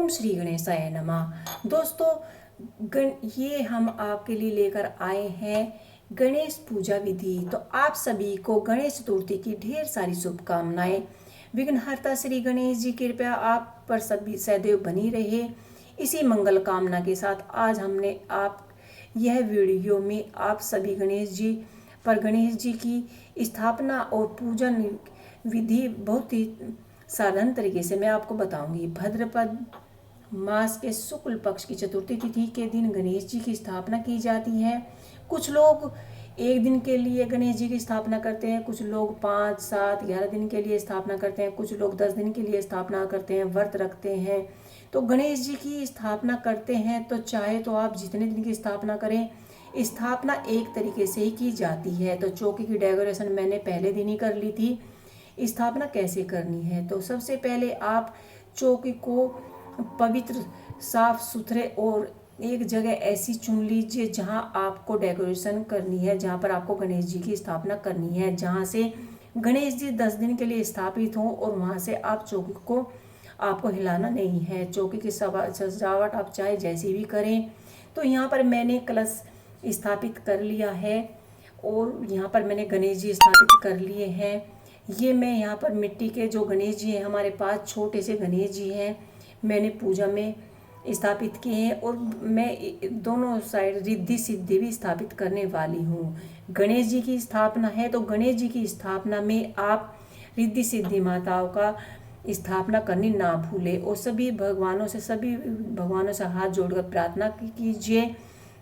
ओम श्री गणेशाय नमः। दोस्तों, ये हम आपके लिए लेकर आए हैं गणेश पूजा विधि। तो आप सभी को गणेश चतुर्थी की ढेर सारी शुभकामनाएं। विघ्नहर्ता श्री गणेश जी की कृपया आप पर सभी सदैव बनी रहे। इसी मंगल कामना के साथ आज हमने आप यह वीडियो में आप सभी गणेश जी की स्थापना और पूजन विधि बहुत ही साधारण तरीके से मैं आपको बताऊंगी। भाद्रपद मास के शुक्ल पक्ष की चतुर्थी तिथि के दिन गणेश जी की स्थापना की जाती है। कुछ लोग एक दिन के लिए गणेश जी की स्थापना करते हैं, कुछ लोग 5, 7, 11 दिन के लिए स्थापना करते हैं, कुछ लोग 10 दिन के लिए स्थापना करते हैं, व्रत रखते हैं। तो गणेश जी की स्थापना करते हैं तो चाहे तो आप जितने दिन की स्थापना करें, स्थापना एक तरीके से ही की जाती है। तो चौकी की डेकोरेशन मैंने पहले दिन ही कर ली थी। स्थापना कैसे करनी है, तो सबसे पहले आप चौकी को पवित्र, साफ सुथरे और एक जगह ऐसी चुन लीजिए जहां आपको डेकोरेशन करनी है, जहां पर आपको गणेश जी की स्थापना करनी है, जहां से गणेश जी 10 दिन के लिए स्थापित हों और वहां से आप चौकी को आपको हिलाना नहीं है। चौकी की सजावट आप चाहे जैसी भी करें। तो यहाँ पर मैंने कलश स्थापित कर लिया है और यहाँ पर मैंने गणेश जी स्थापित कर लिए हैं। ये मैं यहाँ पर मिट्टी के जो गणेश जी हैं, हमारे पास छोटे से गणेश जी हैं, मैंने पूजा में स्थापित किए हैं और मैं दोनों साइड रिद्धि सिद्धि भी स्थापित करने वाली हूँ। गणेश जी की स्थापना है तो गणेश जी की स्थापना में आप रिद्धि सिद्धि माताओं का स्थापना करनी ना भूलें और सभी भगवानों से हाथ जोड़कर प्रार्थना कीजिए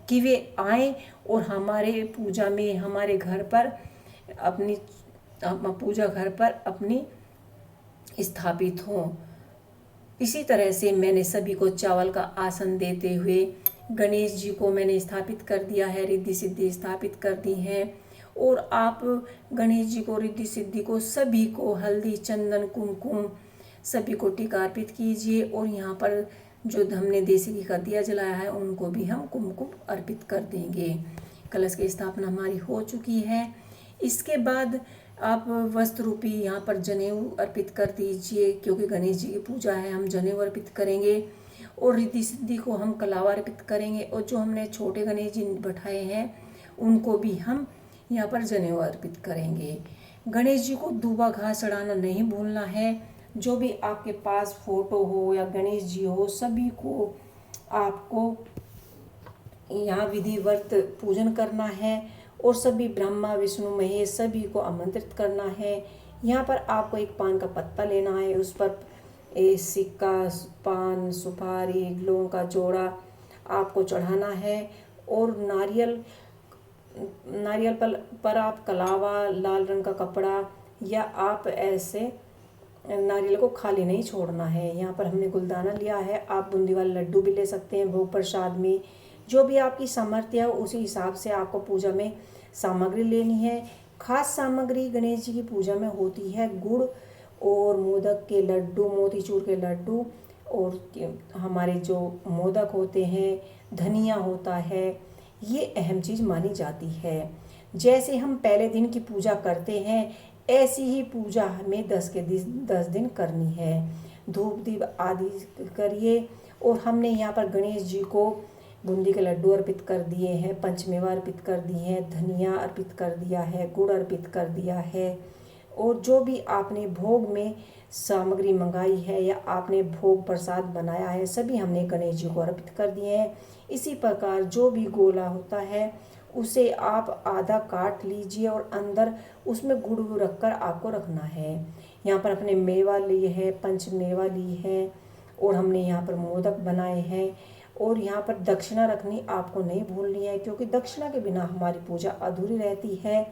कि वे आएँ और हमारे पूजा में हमारे घर पर अपनी पूजा घर पर अपनी स्थापित हों। इसी तरह से मैंने सभी को चावल का आसन देते हुए गणेश जी को मैंने स्थापित कर दिया है, रिद्धि सिद्धि स्थापित कर दी हैं। और आप गणेश जी को, रिद्धि सिद्धि को, सभी को हल्दी, चंदन, कुमकुम सभी को टीका अर्पित कीजिए। और यहाँ पर जो हमने देसी घी का दिया जलाया है उनको भी हम कुमकुम अर्पित कर देंगे। कलश की स्थापना हमारी हो चुकी है। इसके बाद आप वस्त्र रूपी यहाँ पर जनेऊ अर्पित कर दीजिए, क्योंकि गणेश जी की पूजा है, हम जनेऊ अर्पित करेंगे। और रिद्धि सिद्धि को हम कलावा अर्पित करेंगे और जो हमने छोटे गणेश जी बैठाए हैं उनको भी हम यहाँ पर जनेऊ अर्पित करेंगे। गणेश जी को दूबा घास चढ़ाना नहीं भूलना है। जो भी आपके पास फोटो हो या गणेश जी हो, सभी को आपको यहाँ विधिवत पूजन करना है और सभी ब्रह्मा, विष्णु, महेश सभी को आमंत्रित करना है। यहाँ पर आपको एक पान का पत्ता लेना है, उस पर एक सिक्का, पान, सुपारी, लौंग का जोड़ा आपको चढ़ाना है। और नारियल पर आप कलावा, लाल रंग का कपड़ा या आप ऐसे नारियल को खाली नहीं छोड़ना है। यहाँ पर हमने गुलदाना लिया है, आप बूंदी वाले लड्डू भी ले सकते हैं भोग प्रसाद में। जो भी आपकी सामर्थ्य है उसी हिसाब से आपको पूजा में सामग्री लेनी है। खास सामग्री गणेश जी की पूजा में होती है गुड़ और मोदक के लड्डू, मोतीचूर के लड्डू, और हमारे जो मोदक होते हैं, धनिया होता है, ये अहम चीज़ मानी जाती है। जैसे हम पहले दिन की पूजा करते हैं ऐसी ही पूजा हमें 10 दिन करनी है। धूप दीप आदि करिए। और हमने यहाँ पर गणेश जी को बूंदी के लड्डू अर्पित कर दिए हैं, पंचमेवा अर्पित कर दी है, धनिया अर्पित कर दिया है, गुड़ अर्पित कर दिया है। और जो भी आपने भोग में सामग्री मंगाई है या आपने भोग प्रसाद बनाया है, सभी हमने गणेश जी को अर्पित कर दिए हैं। इसी प्रकार जो भी गोला होता है उसे आप आधा काट लीजिए और अंदर उसमें गुड़ रखकर आपको रखना है। यहाँ पर अपने मेवा लिए है, पंचमेवा ली है और हमने यहाँ पर मोदक बनाए हैं। और यहाँ पर दक्षिणा रखनी आपको नहीं भूलनी है, क्योंकि दक्षिणा के बिना हमारी पूजा अधूरी रहती है।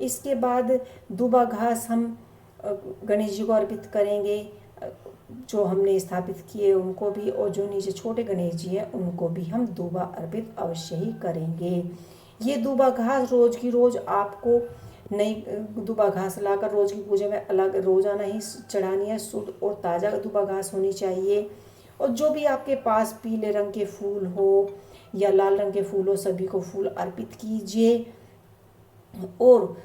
इसके बाद दूबा घास हम गणेश जी को अर्पित करेंगे, जो हमने स्थापित किए उनको भी, और जो नीचे छोटे गणेश जी हैं उनको भी हम दूबा अर्पित अवश्य ही करेंगे। ये दूबा घास रोज की रोज आपको नई दूबा घास लाकर रोज की पूजा में अलग रोजाना ही चढ़ानी है। शुद्ध और ताज़ा दूबा घास होनी चाहिए। और जो भी आपके पास पीले रंग के फूल हो या लाल रंग के फूल हो, सभी को फूल अर्पित कीजिए। और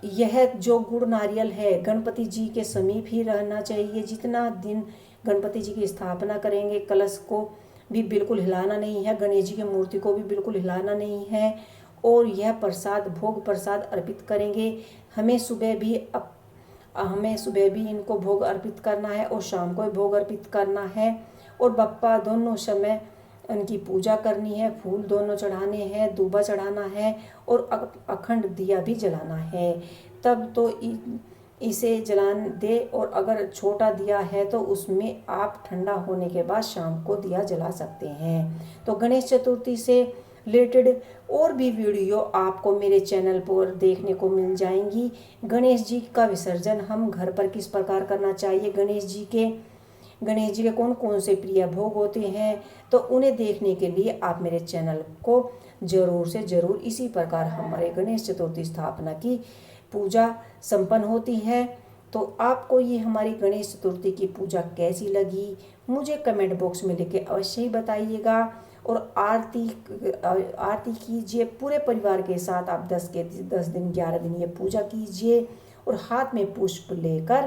यह जो गुड़ नारियल है गणपति जी के समीप ही रहना चाहिए। जितना दिन गणपति जी की स्थापना करेंगे। कलश को भी बिल्कुल हिलाना नहीं है, गणेश जी की मूर्ति को भी बिल्कुल हिलाना नहीं है। और यह प्रसाद, भोग प्रसाद अर्पित करेंगे। हमें सुबह भी इनको भोग अर्पित करना है और शाम को भी भोग अर्पित करना है। और बप्पा दोनों समय उनकी पूजा करनी है, फूल दोनों चढ़ाने हैं, दूबा चढ़ाना है और अखंड दिया भी जलाना है। तब तो इसे जलान दे। और अगर छोटा दिया है तो उसमें आप ठंडा होने के बाद शाम को दिया जला सकते हैं। तो गणेश चतुर्थी से रिलेटेड और भी वीडियो आपको मेरे चैनल पर देखने को मिल जाएंगी। गणेश जी का विसर्जन हम घर पर किस प्रकार करना चाहिए, गणेश जी के कौन कौन से प्रिय भोग होते हैं, तो उन्हें देखने के लिए आप मेरे चैनल को जरूर से जरूर, इसी प्रकार हमारे गणेश चतुर्थी स्थापना की पूजा संपन्न होती है। तो आपको ये हमारी गणेश चतुर्थी की पूजा कैसी लगी, मुझे कमेंट बॉक्स में लिख के अवश्य ही बताइएगा। और आरती कीजिए पूरे परिवार के साथ। आप 10 दिन 11 दिन ये पूजा कीजिए और हाथ में पुष्प लेकर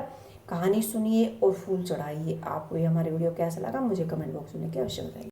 कहानी सुनिए और फूल चढ़ाइए। आपको ये हमारे वीडियो कैसा लगा मुझे कमेंट बॉक्स में लिख के अवश्य बताइए।